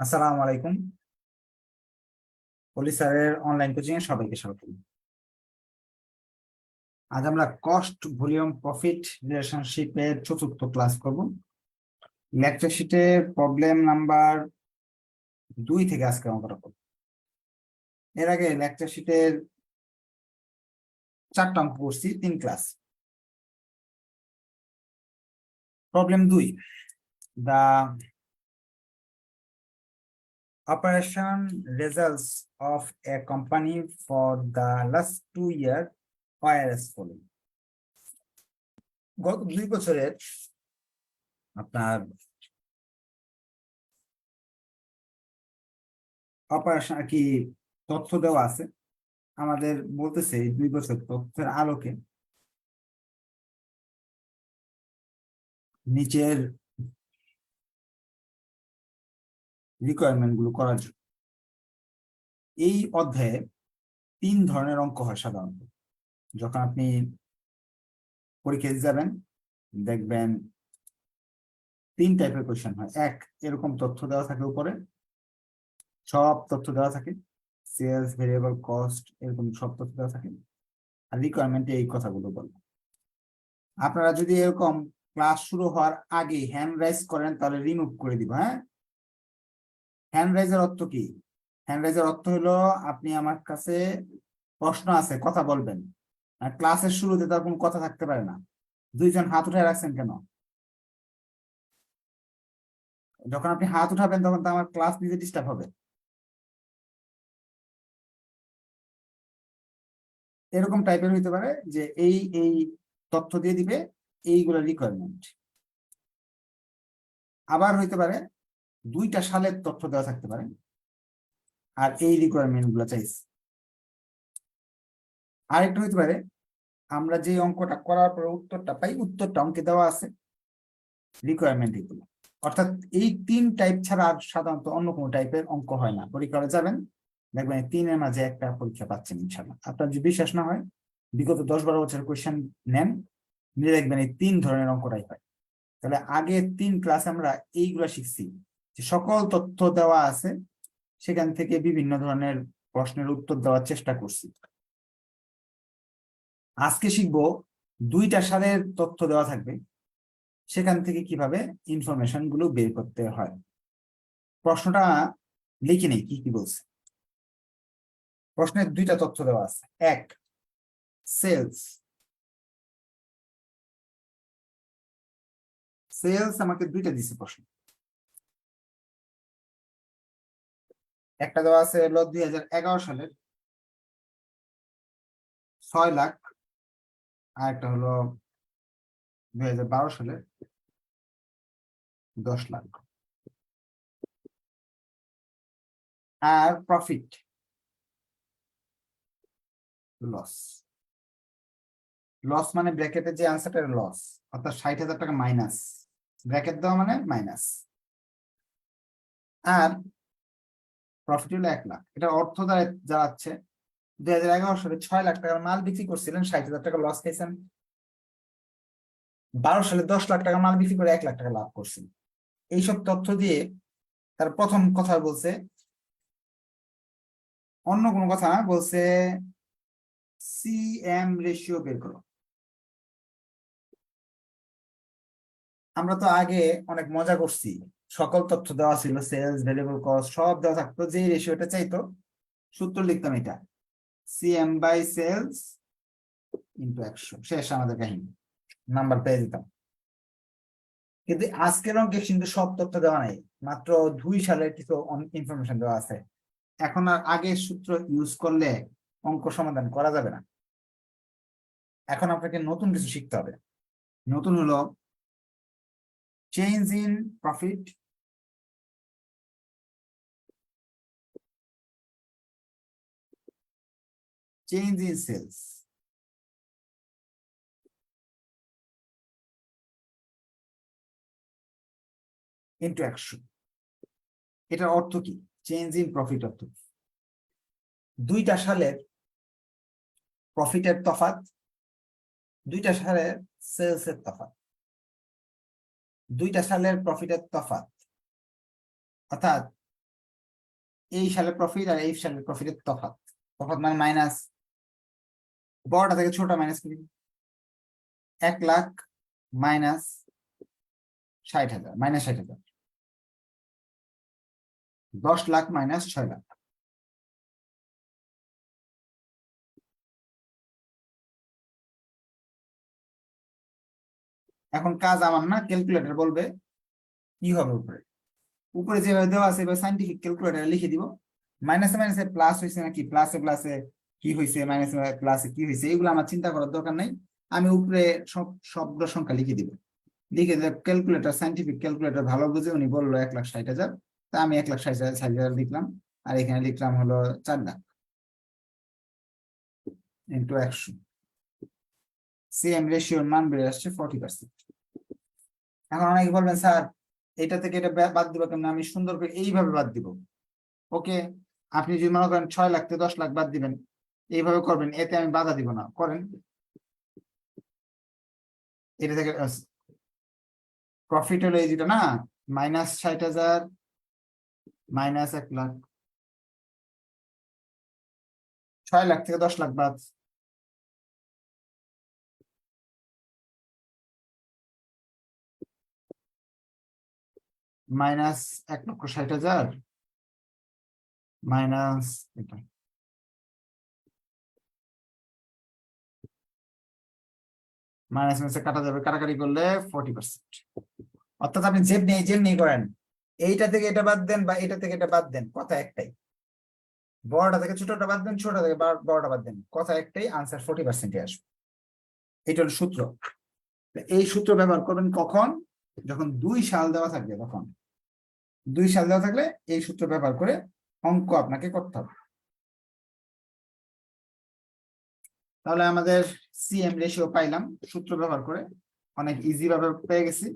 আসসালামু আলাইকুম। পলি স্যারের অনলাইন কোচিং এ সবাইকে স্বাগত। আজ আমরা কস্ট ভলিউম প্রফিট রিলেশনশিপের চতুর্থ ক্লাস করব। লেকচার শিটে প্রবলেম নাম্বার 2 থেকে আজকে অঙ্কটা করব। এর আগে লেকচার শিটের 4টা অঙ্ক করছি 3 class. Problem 2, the operation results of a company for the last 2 years were as following. গত 2 বছরের আপনার অপারেশন কি তথ্য দেওয়া আছে। আমাদের বলতেছে এই 2 বছর তথ্যের আলোকে নিচের রিকোয়ারমেন্ট গুলো করার জন্য। এই অধ্যায়ে 3 ধরনের অঙ্ক হয় সাধারণত। যখন আপনি পরীক্ষা যাবেন দেখবেন 3 টাইপের কোয়েশ্চেন হয়। এক, এরকম তথ্য দেওয়া থাকে উপরে, সব তথ্য দেওয়া থাকে, সেলস, ভেরিয়েবল কস্ট, এরকম সব তথ্য দেওয়া থাকে, আর রিকোয়ারমেন্টে এই কথাগুলো বলবো। আপনারা যদি এরকম ক্লাস শুরু হওয়ার আগে হ্যান্ড রাইজ করেন তাহলে রিমুভ করে দিব। হ্যাঁ, হ্যান্ড রাইজের অর্থ কি? হ্যান্ড রাইজের অর্থ হলো আপনি আমার কাছে প্রশ্ন আছে, কথা বলবেন। ক্লাসের শুরুতে তার কোনো কথা থাকতে পারে না। 2জন হাত উঠে রাখছেন কেন? যখন আপনি হাত উঠাবেন তখন তো আমার ক্লাস নিজে ডিস্টার্ব হবে। এরকম টাইপের হইতে পারে যে এই এই তথ্য দিয়ে দিবে, এইগুলো রিকোয়ারমেন্ট। আবার হইতে পারে 2টা সালের তথ্য দেওয়া থাকতে পারে, আর এই রিকোয়ারমেন্ট গুলো চাইছে। আরেকটা হইতে পারে আমরা যে অঙ্কটা করার পর উত্তরটা পাই, উত্তরটা অঙ্কে দেওয়া আছে, রিকোয়ারমেন্ট এগুলো। অর্থাৎ এই 3 টাইপ ছাড়া আর সাধারণত অন্য কোনো টাইপের অঙ্ক হয় না। পরীক্ষা যাবেন দেখবেন 3-এর মাঝে একটা পরীক্ষা পাচ্ছেন ইনশাল্লাহ। আপনার যদি বিশ্বাস না হয় বিগত 10-12 বছরের কোয়েশ্চেন নেন, নিয়ে দেখবেন এই 3 ধরনের অঙ্কটাই হয়। তাহলে আগে 3 ক্লাসে আমরা এইগুলা শিখছি যে সকল তথ্য দেওয়া আছে, সেখান থেকে বিভিন্ন ধরনের প্রশ্নের উত্তর দেওয়ার চেষ্টা করছি। আজকে শিখবো 2টা সালের তথ্য দেওয়া থাকবে, সেখান থেকে কিভাবে ইনফরমেশন গুলো বের করতে হয়। প্রশ্নটা লিখে নেই কি কি বলছে। প্রশ্নের 2টা তথ্য দেওয়া আছে। এক, সেলস। সেলস আমাকে 2টা দিছে প্রশ্ন। একটা দেওয়া আছে হলো 2011 সালের 6 লাখ, আর একটা হলো 2012 সালের 10 লাখ। আর প্রফিট লস। লস মানে ব্র্যাকেটের যে আনসারটা লস, অর্থাৎ 60,000 টাকা মাইনাস, ব্র্যাকেট দেওয়া মানে মাইনাস। আর প্রফিট হলো 1 লাখ। এটা অর্থ দ্বারা দাঁড়াচ্ছে 2011 সালে 6 লাখ টাকার মাল বিক্রি করছিলেন, 60,000 টাকা লস খাইছেন। 12 সালে 10 লাখ টাকা মাল বিক্রি করে 1 লাখ টাকা লাভ করছেন। এইসব তথ্য দিয়ে তার প্রথম কথা বলছে, অন্য কোনো কথা না, বলছে সিএম রেশিও বের করো। আমরা তো আগে অনেক মজা করছি, সকল তথ্য দেওয়া ছিল, সেলস, ভেরিয়েবল কস্ট সব দেওয়া থাকতো, যে রেশিওটা চাইতো সূত্র লিখতাম এটা সিএম বাই সেলস ইন্টু 100, শেষ আমাদের কাহিনী, নাম্বার পেয়ে দিতাম। কিন্তু আজকের অঙ্কে কিন্তু সব তথ্য দেওয়া নাই, মাত্র 2 সালের কিছু ইনফরমেশন দেওয়া আছে। এখন আর আগের সূত্র ইউজ করলে অঙ্ক সমাধান করা যাবে না। এখন আপনাকে নতুন কিছু শিখতে হবে। নতুন হলো change in profit, change in sales, into 100। এটার অর্থ কি? চেঞ্জ ইন প্রফিট অর্থ কি? 2টা সালের প্রফিটের তফাৎ, 2টা সালের সেলস এর তফাৎ, 2টা সালের প্রফিটের তফাৎ। অর্থাৎ এই সালের প্রফিট আর এই সালের প্রফিটের তফাৎ, তফাৎ মানে মাইনাস, বড়টা থেকে ছোট মাইনাস করি। 1 lakh minus 60,000, minus 60,000। 10 lakh minus 6 lakh. এখন কাজ আমার না, ক্যালকুলেটর বলবে কি হবে উপরে। উপরে যেভাবে দেওয়া আছে এবার সাইন্টিফিক ক্যালকুলেটরে লিখে দিব। মাইনাসে মাইনাসে প্লাস হয়েছে নাকি, প্লাসে প্লাসে কি হয়েছে, মাইনাসে প্লাসে কি হয়েছে, এগুলো আমার চিন্তা করার দরকার নাই। আমি উপরে সব শব্দ সংখ্যা লিখে দিব। লিখে দিলে ক্যালকুলেটর, সাইন্টিফিক ক্যালকুলেটর ভালো বুঝে উনি বললো 1,60,000, তা আমি 1,60,000 লিখলাম। আর এখানে লিখলাম হলো 4 লাখ ইন্টু 100। সিএম রেশিওর মান বেড়ে আসছে 40%। এখন অনেকে বলবেন স্যার এটা থেকে এটা বাদ দিব কেমন, আমি সুন্দর করে এইভাবে বাদ দিব। ওকে, আপনি যদি মনে করেন 6 লাখ থেকে 10 লাখ বাদ দিবেন, এইভাবে করবেন, এতে আমি বাধা দিব না, করেন। এটা থেকে প্রফিট হলো এই যেটা না, মাইনাস 60,000 মাইনাস 1 লাখ, 6 লাখ থেকে 10 লাখ বাদ, মাইনাস 1,60,000 মাইনাস এটা, মাইনাস মাইনাসে কাটা যাবে, কাটাকাটি করলে 40%। অর্থাৎ আপনি যেমনি করেন, এইটা থেকে এটা বাদ দেন বা এটা থেকে এটা বাদ দেন, কথা একটাই। বড়টা থেকে ছোটটা বাদ দেন, ছোটটা থেকে বড়টা বাদ দেন, কথা একটাই, আনসার 40% আসবে। এটা হলো সূত্র। এই সূত্র ব্যবহার করবেন কখন, যখন 2 সাল দেওয়া থাকবে, তখন 2 সাল দেওয়া থাকলে এই সূত্র ব্যবহার করে অঙ্ক আপনাকে করতে হবে। তাহলে আমাদের সিএম রেশিও পাইলাম সূত্র ব্যবহার করে, অনেক ইজি ভাবে পেয়ে গেছি।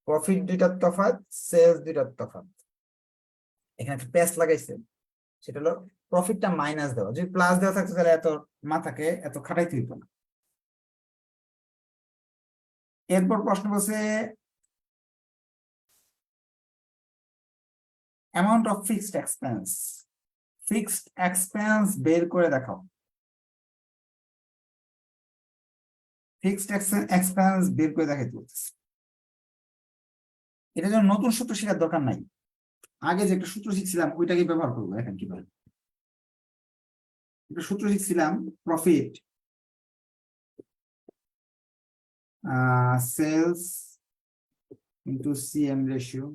প্রফিট দুইটার তফাৎ, সেলস দুইটার তফাৎ। এখানে একটা প্যাচ লাগাইছে, সেটা হলো প্রফিটটা মাইনাস দেওয়া। যদি প্লাস দেওয়া থাকতো তাহলে এত মাথাকে এত খাটাইতে হইতো না। এরপর প্রশ্ন বলছে amount of fixed expense. Fixed expense বের করে দেখাও। ফিক্সড এক্সপেন্স বের করে দেখাইতে বলতেছে। এটার জন্য নতুন সূত্র শেখার দরকার নাই, আগে যে একটা সূত্র শিখছিলাম ওইটাকে ব্যবহার করবো। এখন কিভাবে একটা সূত্র শিখছিলাম, profit sales into CM ratio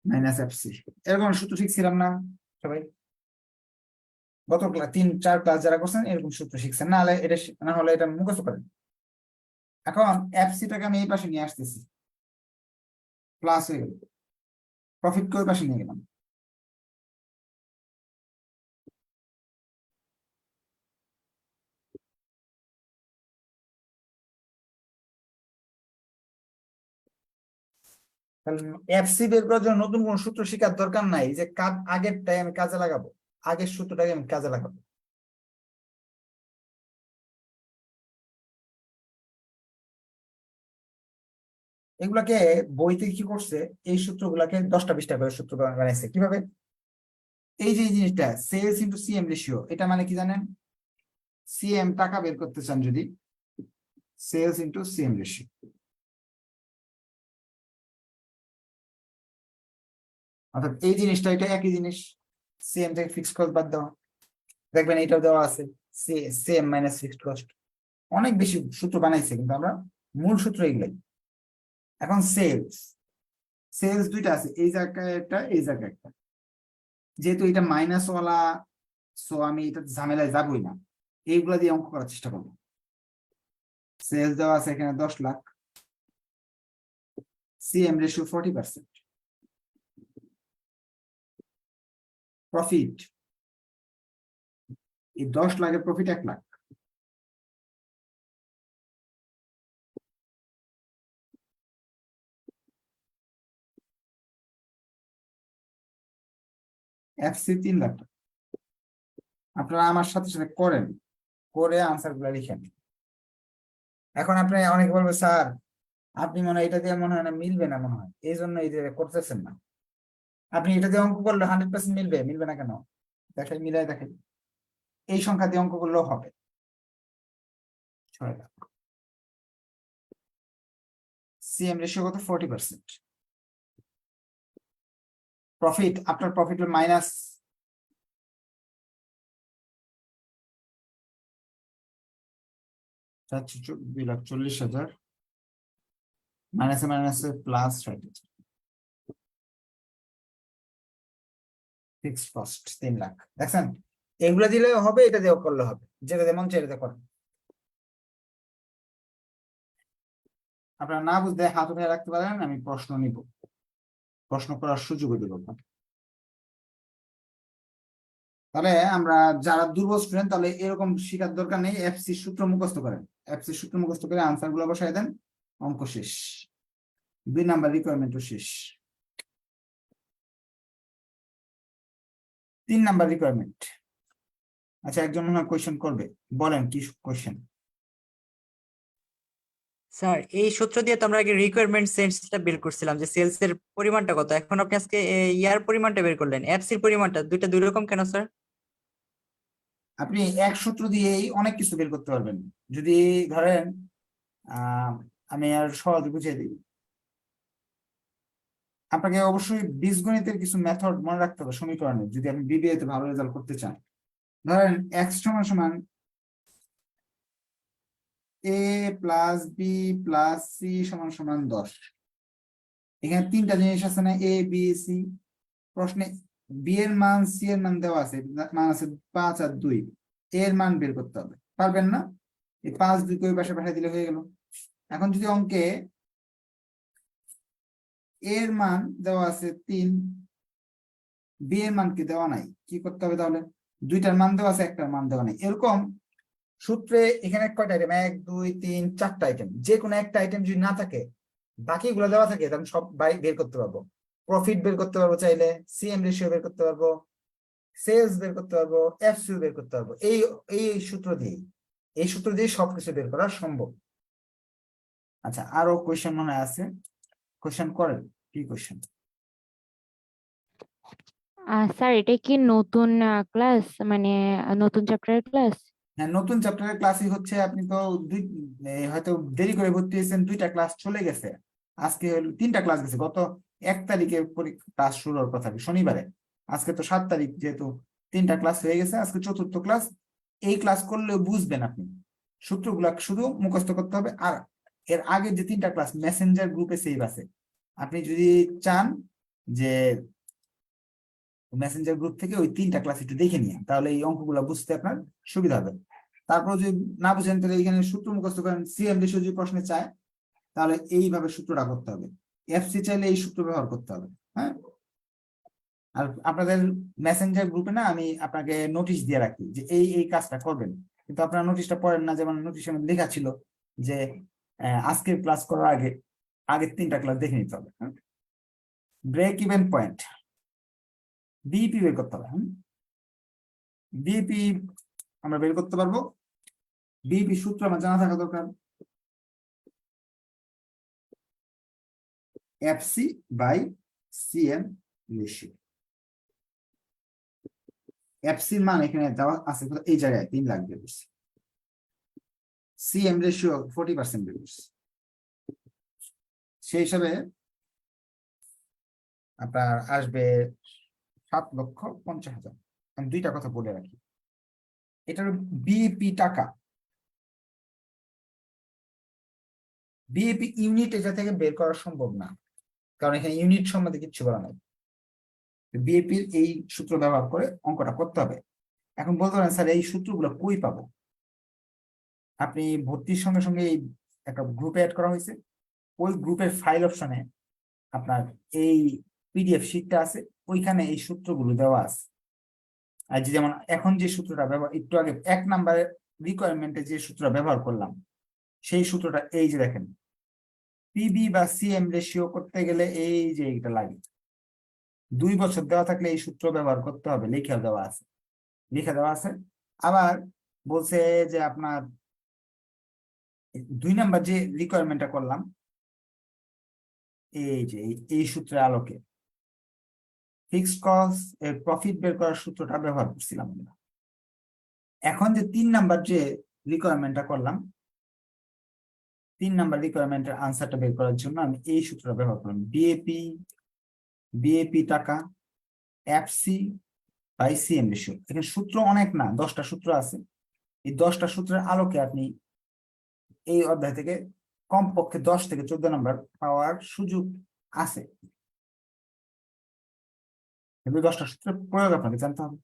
minus FC, এরকম সূত্র শিখছিলাম না সবাই? গত ক্লাস 3-4 ক্লাস যারা করছেন এরকম সূত্র শিখছেন, না হলে এটা না হলে এটা মুখস্থ করেন। এখন এফসিটাকে আমি এই পাশে নিয়ে আসতেছি, প্লাস হয়ে গেল, প্রফিট কে ওই পাশে নিয়ে গেলাম। এফসি বের করার জন্য নতুন কোন সূত্র শেখার দরকার নাই, যে আগেরটাই আমি কাজে লাগাবো, আগের সূত্রটাকে আমি কাজে লাগাবো। এগুলাকে বইতে কি করছে, এই সূত্রগুলাকে 10টা 20টা করে সূত্র বানাইছে। কিভাবে? এই যে জিনিসটা সেলস ইন্টু সিএম রেশিও, এটা মানে কি জানেন? সিএম টাকা বের করতে চান যদি, সেলস ইন্টু সিএম রেশিও, অর্থাৎ এই জিনিসটা এটা একই জিনিস। সিএম থেকে ফিক্সড কস্ট বাদ দেওয়া, দেখবেন এটাও দেওয়া আছে, সিএম মাইনাস ফিক্সড কস্ট। অনেক বেশি সূত্র বানাইছে, কিন্তু আমরা মূল সূত্র এগুলাই। এখন সেলস, সেলস দুইটা আছে, এই জায়গায় একটা, এই জায়গায় একটা। যেহেতু এটা মাইনাস ওয়ালা, সো আমি এটা ঝামেলায় যাবই না, এইগুলা দিয়ে অঙ্ক করার চেষ্টা করবো। সেলস দেওয়া আছে এখানে 10 লাখ, সিএম রেশিও 40%, প্রফিট এই 10 লাখের প্রফিট 1 লাখ, এফসি 3 লাখ টাকা। আপনারা আমার সাথে সাথে করেন, করে আনসার গুলা লিখেন। এখন আপনি অনেকে বলবে স্যার আপনি মনে হয় এটা দিয়ে মনে হয় না মিলবে না, মনে হয় এই জন্য এই যে করতেছেন না। আপনি এটা দিয়ে অঙ্ক করলে 100% মিলবে, মিলবে না কেন? দেখাই, মিলাই দেখাই। এই সংখ্যা দিয়ে অঙ্ক করলেও হবে। 6 লাখ। সিএম রেশিও কত? 40%। প্রফিট, আপনার প্রফিট মাইনাস 2,40,000, মাইনাসে মাইনাসে প্লাস 60,000। Fixed cost 3 lakh. দেখছেন, এগুলো দিলে হবে, এটা দিয়েও করলে হবে, যেটা যেমন চাইলে করেন। আপনারা না বুঝতে হাত উঠে রাখতে পারেন, আমি প্রশ্ন নিব, প্রশ্ন করার সুযোগ দেব আপনাকে। তাহলে আমরা যারা দুর্বল স্টুডেন্ট, তাহলে এরকম শিখার দরকার নেই, এফসি সূত্র মুখস্থ করেন, এফসি সূত্র মুখস্থ করে আনসার গুলো বসাই দেন, অঙ্ক শেষ, 2 নাম্বার রিকোয়ারমেন্টও শেষ। 3 নাম্বার রিকোয়ারমেন্ট। আচ্ছা, একজন মনে হয় কোয়েশ্চেন করবে, বলেন কি কোয়েশ্চেন? স্যার, এই সূত্র দিয়ে তো আমরা আগে রিকোয়ারমেন্ট সেলসটা বের করছিলাম যে সেলস এর পরিমাণটা কত, এখন আপনি আজকে ইয়ার পরিমাণটা বের করলেন, এফসির পরিমাণটা, দুইটা দুই রকম কেন স্যার? আপনি এক সূত্র দিয়েই অনেক কিছু বের করতে পারবেন। যদি ধরেন, আমি আর সহজ বুঝিয়ে দিই, আপনাকে অবশ্যই বীজগণিতের কিছু মেথড মনে রাখতে হবে সমীকরণে, যদি আপনি বিবিএ তে ভালো রেজাল্ট করতে চান। ধরেন এক্স সমান সমান এ প্লাস বি প্লাস সি সমান সমান 10। এখানে 3টা জিনিস আছে না, এ বি সি। প্রশ্নে বি এর মান, সি এর মান দেওয়া আছে, মান আছে 5 আর 2, এর মান বের করতে হবে, পারবেন না? এই 5 2 কে ওই পাশে পাঠিয়ে দিলে হয়ে গেল। এখন যদি অঙ্কে এর মান দেওয়া আছে 3, বি এর মান কি দেওয়া নাই, কি করতে হবে তাহলে? দুইটার মান দেওয়া আছে, একটার মান দেওয়া নাই, এরকম সূত্রে এখানে কয়টা আইটেম, 1 2 3 4টা আইটেম, যে কোনো একটা আইটেম যদি না থাকে, বাকিগুলো দেওয়া থাকে, তাহলে সব বের করতে পারবো। প্রফিট বের করতে পারবো চাইলে, সিএম রেশিও বের করতে পারবো, সেলস বের করতে পারবো, এফসিও বের করতে পারবো, এই এই সূত্র দিয়ে, এই সূত্র দিয়ে সবকিছু বের করা সম্ভব। আচ্ছা, আরো কোয়েশ্চেন মনে হয় আছে, কোয়েশ্চেন করেন, কি কোয়েশ্চেন? স্যার, এটা কি নতুন ক্লাস, মানে নতুন চ্যাপ্টারের ক্লাস? হ্যাঁ, নতুন চ্যাপ্টারের ক্লাসই হচ্ছে। আপনি তো দুই হয়তো দেরি করে ভর্তি হয়েছেন, 2টা ক্লাস চলে গেছে। আজকে 3টা ক্লাস গেছে, গত 1 তারিখে ক্লাস শুরু হওয়ার কথা শনিবারে। আজকে তো 7 তারিখ, যেহেতু 3টা ক্লাস হয়ে গেছে, আজকে 4র্থ ক্লাস। এই ক্লাস করলেও বুঝবেন আপনি, সূত্রগুলা শুধু মুখস্থ করতে হবে। আর এর আগে যে 3টা ক্লাস মেসেঞ্জার গ্রুপে সেভ আছে, আপনি যদি চান যে মেসেঞ্জার গ্রুপ থেকে ওই 3টা ক্লাস একটু দেখে নিয়ে, তাহলে এই অঙ্কগুলো বুঝতে আপনার সুবিধা হবে। তারপর যদি না বুঝেন, তাহলে এখানে সূত্র মুখস্থ করেন। সিএম রেশিও যদি প্রশ্নে চায়, তাহলে এইভাবে সূত্রটা করতে হবে, এফসি চাইলে এই সূত্র ব্যবহার করতে হবে। হ্যাঁ, আর আপনাদের মেসেঞ্জার গ্রুপে না, আমি আপনাকে নোটিশ দিয়ে রাখি যে এই এই কাজটা করবেন, কিন্তু আপনারা নোটিশটা পড়েন না। যেমন নোটিশে লেখা ছিল যে আজকের ক্লাস করার আগে আগের 3টা ক্লাস দেখে নিতে হবে। ব্রেক ইভেন পয়েন্ট, বিইপি বের করতে হবে। বিইপি আমরা বের করতে পারবো। বিইপি সূত্র আমার জানা থাকা দরকার, এফসি বাই সিএম রেশিও। এফসির মান এখানে দেওয়া আছে, এই জায়গায় 3 লাখ বের করছে। সিএম রেশিও 40% বের করছে। সেই হিসাবে আপনার আসবে 7,50,000। আমি 2টা কথা বলে রাখি, এটার বিইপি টাকা, বিইপি ইউনিট এটা থেকে বের করা সম্ভব না, কারণ এখানে ইউনিট সম্বন্ধে কিচ্ছু বলা নাই। বিএপির এই সূত্র ব্যবহার করে অঙ্কটা করতে হবে। এখন বলতে পারেন, স্যার এই সূত্রগুলো কই পাবো? আপনি ভর্তির সঙ্গে সঙ্গে এই একটা গ্রুপে অ্যাড করা হয়েছে, ওই গ্রুপের ফাইল অপশনে আপনার এই পিডিএফ শিটটা আছে, ওইখানে এই সূত্রগুলো দেওয়া আছে। আর যেমন এখন যে সূত্রটা ব্যবহার, একটু আগে 1 নাম্বারের রিকোয়ারমেন্টে যে সূত্রটা ব্যবহার করলাম, সেই সূত্রটা এই যে দেখেন, পিবি বা সিএম রেশিও করতে গেলে এই যে এটা লাগে, 2 বছর দেওয়া থাকলে এই সূত্র ব্যবহার করতে হবে, লিখে দেওয়া আছে, লিখে দেওয়া আছে। আবার বলছে যে আপনার 2 নাম্বার যে রিকোয়ারমেন্টটা করলাম, এই যে এই সূত্রের আলোকে ফিক্সড কস্ট এর প্রফিট বের করার সূত্রটা ব্যবহার করছিলাম আমরা। এখন যে 3 নাম্বার যে রিকোয়ারমেন্টটা করলাম, 3 নাম্বার রিকোয়ারমেন্টের আনসারটা বের করার জন্য আমি এই সূত্রটা ব্যবহার করলাম। বিএপি টাকা এফসি বাই সিএম রেশিও। এখানে সূত্র অনেক না, 10টা সূত্র আছে। এই 10টা সূত্রের আলোকে আপনি এই অধ্যায় থেকে কমপক্ষে 10 থেকে 14 নাম্বার পাওয়ার সুযোগ আছে, কিন্তু 10টা সূত্রের প্রয়োগ আপনাকে জানতে হবে।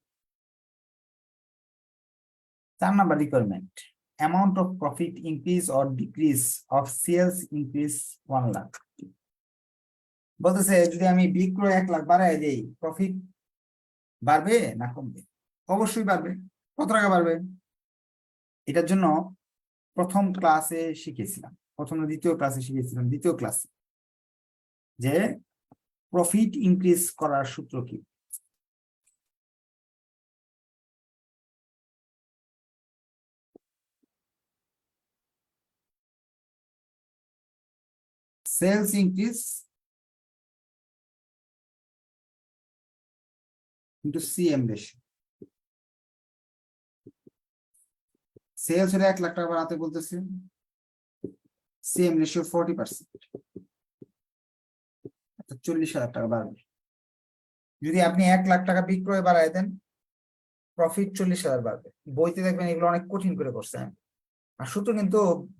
4 number requirement, amount of profit increase or decrease of sales increase 1 lakh. বলতেছে যদি আমি বিক্রয় 1 লাখ বাড়ায় দেই, প্রফিট বাড়বে না কমবে? অবশ্যই বাড়বে। কত টাকা বাড়বে? এটার জন্য প্রথম ক্লাসে শিখেছিলাম, দ্বিতীয় ক্লাসে যে প্রফিট ইনক্রিজ করার সূত্র কি। Sales increase into CM ratio. Sales হলে 1 লাখ টাকা বাড়াতে বলতেছে, সিএম রেশিও 40%, 40,000 টাকা বাড়বে। যদি আপনি 1 লাখ টাকা বিক্রয় বাড়ায় দেন, প্রফিট 40,000 বাড়বে। বইতে দেখবেন এগুলো অনেক কঠিন করে করছে, আর সূত্র কিন্তু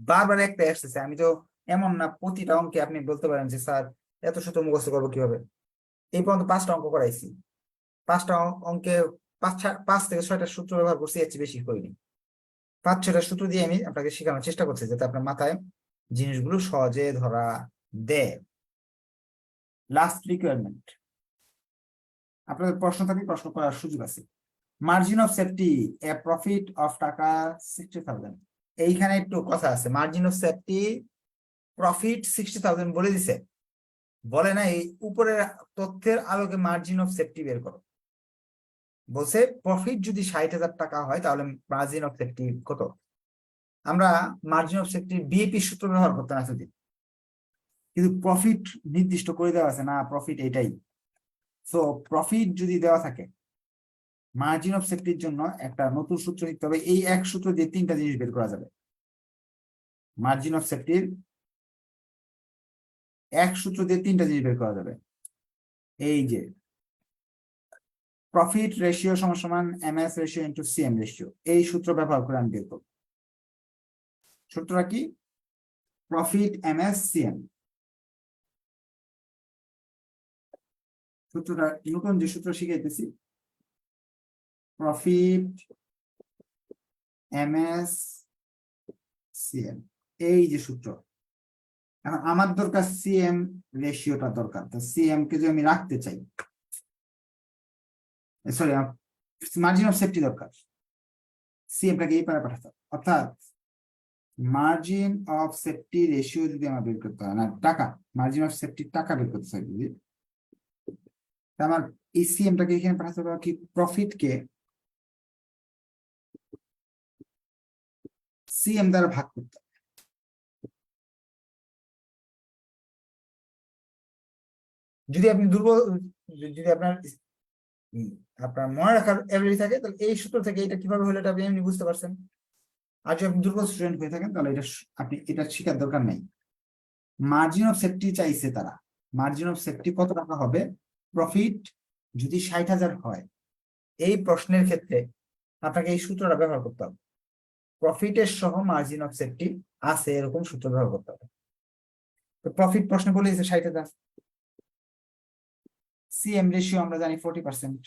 বারবার একটা আসতেছে। আমি তো এমন না প্রতিটা অঙ্কে আপনি বলতে পারেন যে স্যার এত সূত্র মুখস্থ করবো কিভাবে। এই পর্যন্ত 5টা অঙ্ক করাইছি, 5টা অঙ্কে 5 থেকে 6টা সূত্র ব্যবহার করছি, এর চেয়ে বেশি করিনি। 5-6টা সূত্র দিয়ে আমি আপনাকে শেখানোর চেষ্টা করছি যাতে আপনার মাথায় জিনিসগুলো সহজে ধরা দেয়। লাস্ট রিকোয়ারমেন্ট, আপনাদের প্রশ্ন থাকলে প্রশ্ন করার সুযোগ আছে। Margin of safety A profit of টাকা 60,000। এইখানে একটু কথা আছে, মার্জিন অফ সেফটি প্রফিট 60,000 বলে দিছে, বলে না এই উপরের তথ্যের আলোকে মার্জিন অফ সেফটি বের করো। বলছে প্রফিট যদি 60,000 টাকা হয় তাহলে মার্জিন অফ সেফটি কত। আমরা মার্জিন অফ সেফটি বিএপি সূত্র ব্যবহার করতাম এতদিন, কিন্তু প্রফিট নির্দিষ্ট করে দেওয়া আছে না, প্রফিট এটাই। সো প্রফিট যদি দেওয়া থাকে, মার্জিন অফ সেফটির জন্য একটা নতুন সূত্র লিখতে হবে। এই এক সূত্র দিয়ে 3টা জিনিস বের করা যাবে। মার্জিন অফ সেফটির এক সূত্র দিয়ে 3টা জিনিস বের করা যাবে। এই যে প্রফিট রেশিও সমান MS ratio into CM ratio, এই সূত্র ব্যবহার করে আমি বের করব। সূত্রটা কি? Profit MS CM. সূত্রটা নতুন যে সূত্র শিখাইতেছি, প্রফিট এমএস সিএম, এই যে সূত্র। এখন আমার দরকার সিএম রেশিওটা দরকার। তো সিএম কে যদি আমি রাখতে চাই, সরি মার্জিন অফ সেফটি দরকার, সিএমটাকে এই পারে পাঠাতে হবে। অর্থাৎ মার্জিন অফ সেফটি রেশিও যদি আমার বের করতে হয়, না টাকা, মার্জিন অফ সেফটি টাকা বের করতে চাই যদি, আমার এই সিএমটাকে এখানে পাঠাতে হবে কি, প্রফিট কে সিএম দ্বারা ভাগ করতে হবে। যদি আপনি দুর্বল, যদি আপনার মনে রাখার এবিলিটি থাকে, তাহলে এই সূত্র থেকে এটা কিভাবে হলো এটা আপনি এমনি বুঝতে পারছেন। আর যদি আপনি দুর্বল স্টুডেন্ট হয়ে থাকেন তাহলে আপনি এটা শেখার দরকার নেই। মার্জিন অফ সেফটি চাইছে তারা, মার্জিন অফ সেফটি কত টাকা হবে প্রফিট যদি 60,000 হয়। এই প্রশ্নের ক্ষেত্রে আপনাকে এই সূত্রটা ব্যবহার করতে হবে। প্রফিটের সহ মার্জিন অফ সেফটি আছে এরকম সূত্র ব্যবহার করতে হবে। তো প্রফিট প্রশ্ন বলে দিয়েছে 60,000, সিএম রেশিও আমরা জানি 40%,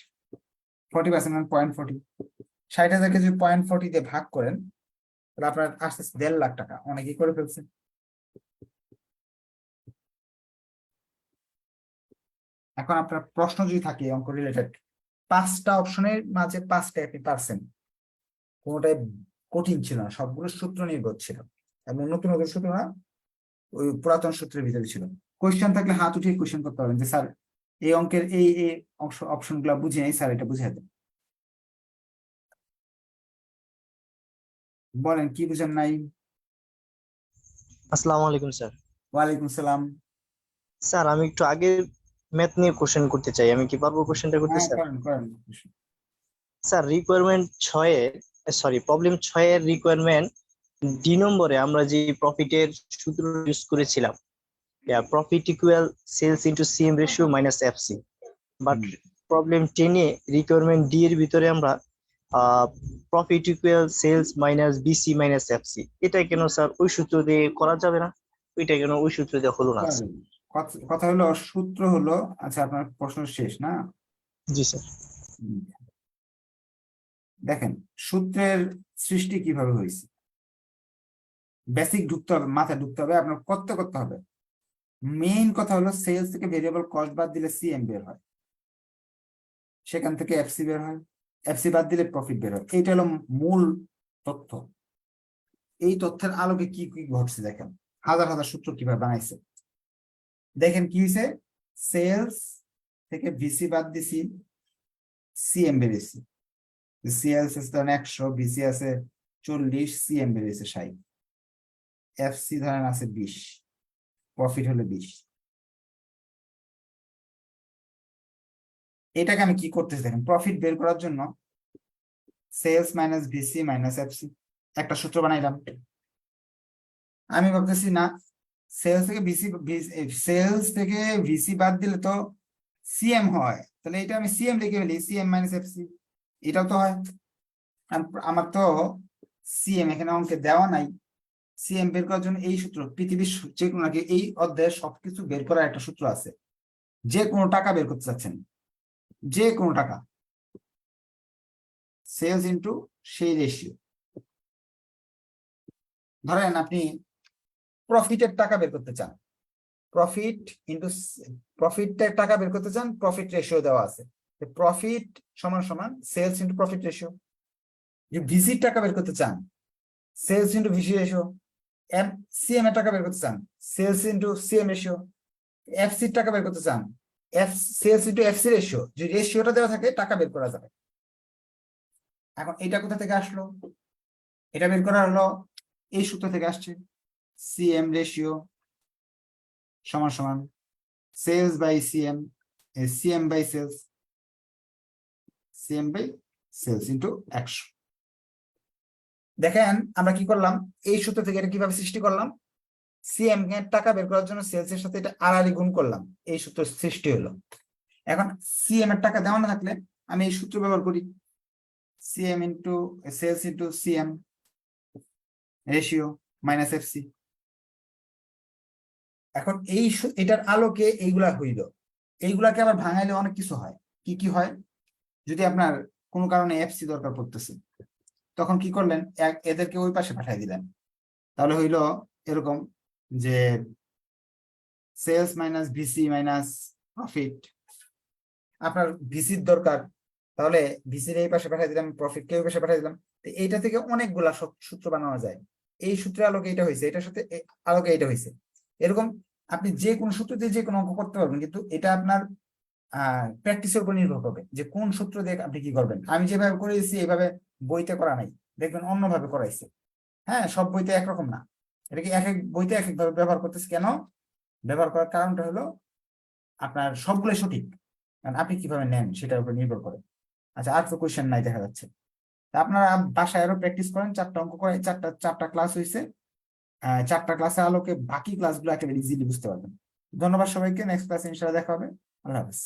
40% মানে 0.40। 60,000-কে যদি 0.40 দিয়ে ভাগ করেন তাহলে আপনার আসছে 1.5 লাখ টাকা। অনেকেই করে ফেলছে। এখন আপনার প্রশ্ন যদি থাকে অঙ্ক রিলেটেড, 5টা অপশনের মাঝে 5টা আপনি পারছেন, কোনোটাই কঠিন ছিল না, সবগুলো সূত্র নির্ভর ছিল, এবং নতুন নতুন সূত্র না, ওই পুরাতন সূত্রের ভিতরে ছিল। কোয়েশ্চেন থাকলে হাত উঠিয়ে কোয়েশ্চেন করতে পারবেন যে স্যার এই অঙ্কের এই এই অপশন গুলা বুঝে নেই, স্যার এটা বুঝিয়ে দেন। বলেন কি বুঝেন নাই? আসসালামু আলাইকুম স্যার। ওয়ালাইকুম সালাম। স্যার আমি একটু আগের ম্যাথ নিয়ে কোশ্চেন করতে চাই, আমি কি পারবো কোশ্চেনটা করতে হ্যাঁ, স্যার? করেন করেন। স্যার রিকোয়ারমেন্ট 6-এর, সরি প্রবলেম 6-এর রিকোয়ারমেন্ট ডি নম্বরে আমরা যে প্রফিটের সূত্র ইউজ করেছিলাম, profit equal sales into CM ratio minus FC, but problem 10-এ রিকোয়ারমেন্ট ডি এর ভিতরে আমরা profit equal sales minus BC minus FC, এটা কেন স্যার ওই সূত্র দিয়ে করা যাবে না? ওইটা কেন ওই সূত্র দিয়ে হলো না? পারেন। কথা হলো সূত্র হলো, আচ্ছা আপনার প্রশ্ন শেষ না? জি স্যার। হুম। দেখেন সূত্রের সৃষ্টি কিভাবে হয়েছে, বেসিক ঢুকতে হবে, মাথায় ঢুকতে হবে, আপনার করতে হবে। মেইন কথা হলো সেলস থেকে ভেরিয়েবল কস্ট বাদ দিলে সিএম বের হয়, সেখান থেকে এফসি বের হয়, এফসি বাদ দিলে প্রফিট বের হয়। এইটা হলো মূল তথ্য। এই তথ্যের আলোকে কি কি ঘটছে দেখেন, হাজার হাজার সূত্র কিভাবে বানাইছে। দেখেন কি হয়েছে, সেলস থেকে ভিসি বাদ দিছি, সিএম বেরিয়েছে। সেলস আছে ধরেন 100, ভিসি আছে 40, সিএম বেরিয়েছে 60, এফসি ধরেন আছে 20, প্রফিট হলো 20। এটাকে আমি কি করতেছি দেখেন, প্রফিট বের করার জন্য sales minus VC minus FC একটা সূত্র বানাইলাম। আমি ভাবতেছি না, সেলস থেকে ভিসি বাদ দিলে তো সিএম হয়, তাহলে এটা আমি সিএম লিখে ফেলি, সিএম মাইনাস এফসি, এটাও তো হয়। আমার তো সিএম এখানে অঙ্কে দেওয়া নাই। সিএম বের করার জন্য এই সূত্র, পৃথিবীর যে কোনো নাকি এই অধ্যায়ে সবকিছু বের করার একটা সূত্র আছে। যে কোনো টাকা বের করতে চাচ্ছেন, যে কোনো টাকা, সেলস ইন্টু সেই রেশিও। ধরেন আপনি প্রফিটের টাকা বের করতে চান, প্রফিটের টাকা বের করতে চান, প্রফিট রেশিও দেওয়া আছে, প্রফিট সমান সমান সেলস ইন্টু প্রফিট রেশিও। যে ভিসির টাকা বের করতে চান, sales into VC ratio. CM এর টাকা বের করতে চান, সেলস ইন্টু সিএম রেশিও। এফসির টাকা বের করতে চান, সেলস ইন্টু এফসি রেশিও। যে রেশিওটা দেওয়া থাকে টাকা বের করা যাবে। এখন এটা কোথা থেকে আসলো, এটা বের করা হলো এই সূত্র থেকে আসছে, সিএম রেশিও সমান সমান sales by CM, CM by sales, CM by sales into 100। দেখেন আমরা কি করলাম, এই সূত্র থেকে এটা কিভাবে সৃষ্টি করলাম, সিএম এর টাকা বের করার জন্য সেলস এর সাথে এটা আড়াআড়ি গুণ করলাম, এই সূত্র সৃষ্টি হলো। এখন সিএম এর টাকা দেওয়া না থাকলে আমি এই সূত্র ব্যবহার করি, CM into sales into CM ratio minus FC. এখন এটার আলোকে এইগুলা হইল, এইগুলাকে আবার ভাঙাইলে অনেক কিছু হয়। কি কি হয়, যদি আপনার কোনো কারণে এফসি দরকার পড়তেছে, তখন কি করলেন, এদেরকে ওই পাশে পাঠিয়ে দিলেন, তাহলে হইল এরকম যে sales minus VC minus profit. আপনার ভিসির দরকার, তাহলে ভিসির এই পাশে পাঠিয়ে দিলাম, প্রফিটকে ওই পাশে পাঠিয়ে দিলাম। এইটা থেকে অনেকগুলা সূত্র বানানো যায়। এই সূত্রের আলোকে এটা হয়েছে, এটার সাথে আলোকে এটা হয়েছে। এরকম আপনি যে কোনো সূত্র দিয়ে যে কোনো অঙ্ক করতে পারবেন, কিন্তু এটা আপনার প্র্যাকটিসের উপর নির্ভর করবে যে কোন সূত্র দিয়ে আপনি কি করবেন। আমি যেভাবে করেছি এইভাবে বইতে করা নাই, দেখবেন অন্যভাবে করাইছে। হ্যাঁ, সব বইতে একরকম না, এটা কি এক এক বইতে এক একভাবে ব্যবহার করতেছে। কেন ব্যবহার করার কারণটা হলো আপনার সবগুলো সঠিক, কারণ আপনি কিভাবে নেন সেটার উপর নির্ভর করে। আচ্ছা, আর তো কোয়েশ্চেন নাই দেখা যাচ্ছে। আপনারা বাসায় আরো প্র্যাকটিস করেন, 4টা অঙ্ক করে, চারটা ক্লাস হয়েছে। 4টা ক্লাসের আলোকে বাকি ক্লাসগুলো একেবারে ইজিলি বুঝতে পারবেন। ধন্যবাদ সবাইকে, নেক্সট ক্লাসে ইনশাআল্লাহ দেখা হবে। আল্লাহ হাফেজ।